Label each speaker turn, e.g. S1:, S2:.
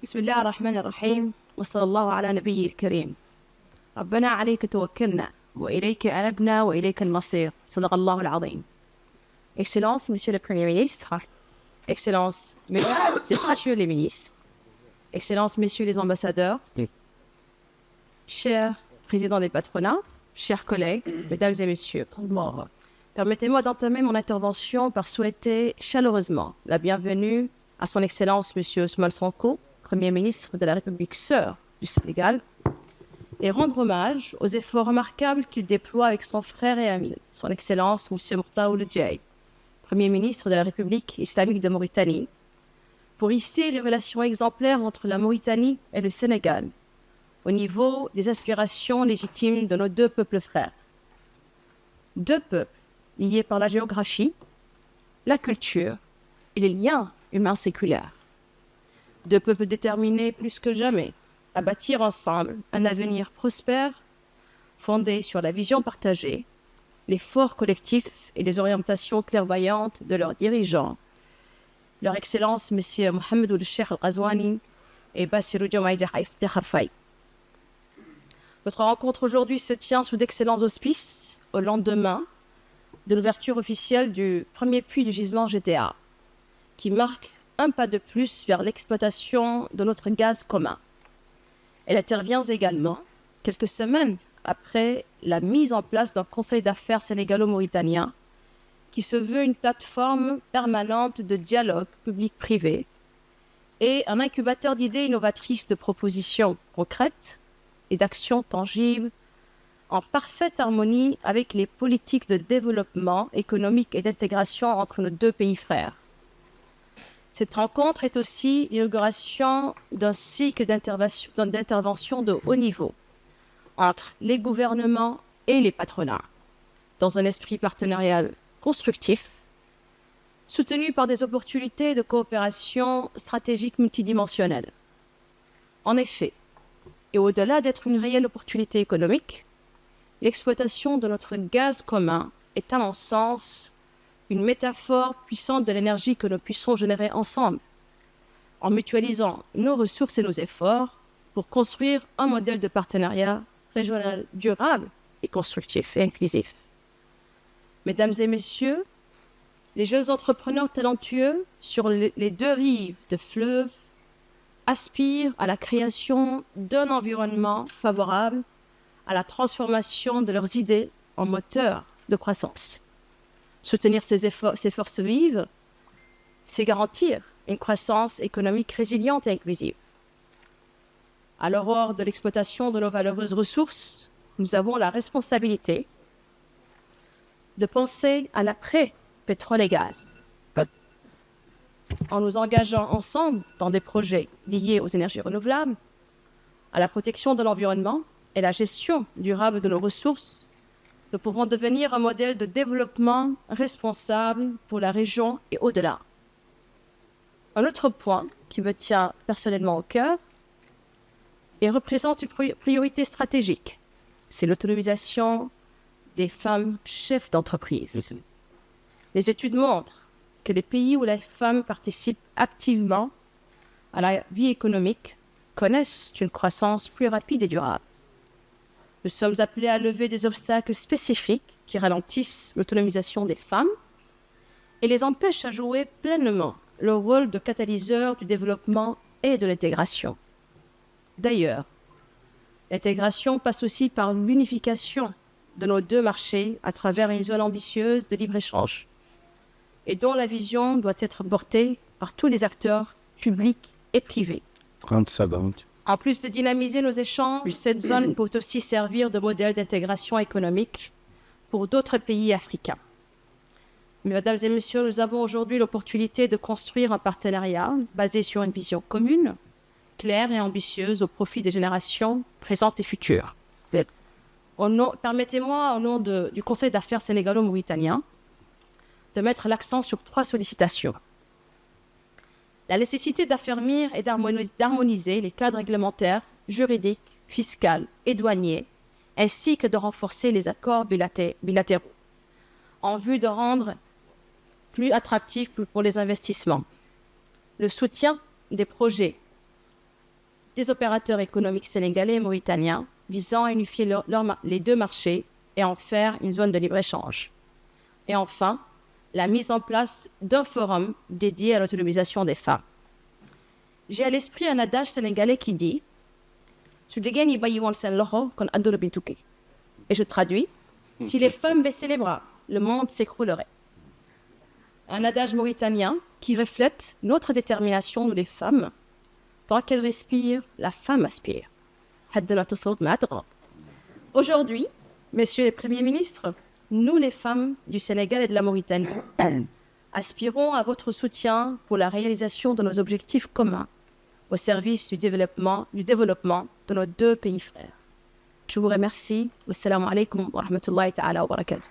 S1: بسم الله الرحمن الرحيم وصلى الله على نبي الكريم. ربنا عليك توكلنا وإليك أنبنا وإليك المصير. صدق الله العظيم. Excellence, Monsieur le Premier ministre, Excellence, Messieurs les ministres, Excellence, Messieurs les ambassadeurs, chers présidents des patronats, chers collègues, Mesdames et Messieurs, permettez-moi d'entamer mon intervention par souhaiter chaleureusement la bienvenue à Son Excellence Monsieur Ousmane Sonko, Premier ministre de la République sœur du Sénégal, et rendre hommage aux efforts remarquables qu'il déploie avec son frère et ami, Son Excellence Monsieur Mokhtar Ould Djeï, Premier ministre de la République islamique de Mauritanie, pour hisser les relations exemplaires entre la Mauritanie et le Sénégal, au niveau des aspirations légitimes de nos deux peuples frères. Deux peuples liés par la géographie, la culture et les liens humains séculaires. Deux peuples déterminés plus que jamais à bâtir ensemble un avenir prospère, fondé sur la vision partagée, l'effort collectif et les orientations clairvoyantes de leurs dirigeants, leur Excellence Monsieur Mohamed Ould Cheikh Al Ghazouani et Bassirou Diomaye Diakhar Faye. Notre rencontre aujourd'hui se tient sous d'excellents auspices au lendemain de l'ouverture officielle du premier puits du gisement GTA, qui marque un pas de plus vers l'exploitation de notre gaz commun. Elle intervient également quelques semaines après la mise en place d'un conseil d'affaires sénégalo-mauritanien qui se veut une plateforme permanente de dialogue public-privé et un incubateur d'idées innovatrices de propositions concrètes et d'actions tangibles en parfaite harmonie avec les politiques de développement économique et d'intégration entre nos deux pays frères. Cette rencontre est aussi l'inauguration d'un cycle d'intervention de haut niveau entre les gouvernements et les patronats, dans un esprit partenarial constructif, soutenu par des opportunités de coopération stratégique multidimensionnelle. En effet, et au-delà d'être une réelle opportunité économique, l'exploitation de notre gaz commun est, à mon sens, une métaphore puissante de l'énergie que nous puissions générer ensemble, en mutualisant nos ressources et nos efforts pour construire un modèle de partenariat régional durable et constructif et inclusif. Mesdames et messieurs, les jeunes entrepreneurs talentueux sur les deux rives de fleuve aspirent à la création d'un environnement favorable à la transformation de leurs idées en moteur de croissance. Soutenir ces forces vives, c'est garantir une croissance économique résiliente et inclusive. À l'aurore de l'exploitation de nos valeureuses ressources, nous avons la responsabilité de penser à l'après-pétrole et gaz, en nous engageant ensemble dans des projets liés aux énergies renouvelables, à la protection de l'environnement et la gestion durable de nos ressources. Nous pouvons devenir un modèle de développement responsable pour la région et au-delà. Un autre point qui me tient personnellement au cœur et représente une priorité stratégique, c'est l'autonomisation des femmes chefs d'entreprise. Les études montrent que les pays où les femmes participent activement à la vie économique connaissent une croissance plus rapide et durable. Nous sommes appelés à lever des obstacles spécifiques qui ralentissent l'autonomisation des femmes et les empêchent à jouer pleinement leur rôle de catalyseur du développement et de l'intégration. D'ailleurs, l'intégration passe aussi par l'unification de nos deux marchés à travers une zone ambitieuse de libre-échange et dont la vision doit être portée par tous les acteurs publics et privés.
S2: 30 secondes.
S1: En plus de dynamiser nos échanges, cette zone peut aussi servir de modèle d'intégration économique pour d'autres pays africains. Mesdames et messieurs, nous avons aujourd'hui l'opportunité de construire un partenariat basé sur une vision commune, claire et ambitieuse au profit des générations présentes et futures. Permettez-moi, au nom du Conseil d'affaires sénégalo-mauritanien, de mettre l'accent sur 3 sollicitations. La nécessité d'affermir et d'harmoniser les cadres réglementaires, juridiques, fiscaux et douaniers, ainsi que de renforcer les accords bilatéraux, en vue de rendre plus attractifs pour les investissements. Le soutien des projets des opérateurs économiques sénégalais et mauritaniens visant à unifier les deux marchés et en faire une zone de libre-échange. Et enfin, la mise en place d'un forum dédié à l'autonomisation des femmes. J'ai à l'esprit un adage sénégalais qui dit « Et je traduis « Si les femmes baissaient les bras, le monde s'écroulerait ». Un adage mauritanien qui reflète notre détermination, nous les femmes. Tant qu'elle respire, la femme aspire. Aujourd'hui, messieurs les premiers ministres, nous les femmes du Sénégal et de la Mauritanie aspirons à votre soutien pour la réalisation de nos objectifs communs au service du développement de nos deux pays frères. Je vous remercie. Wassalamu alaikum wa rahmatullahi ta'ala wa barakatuh.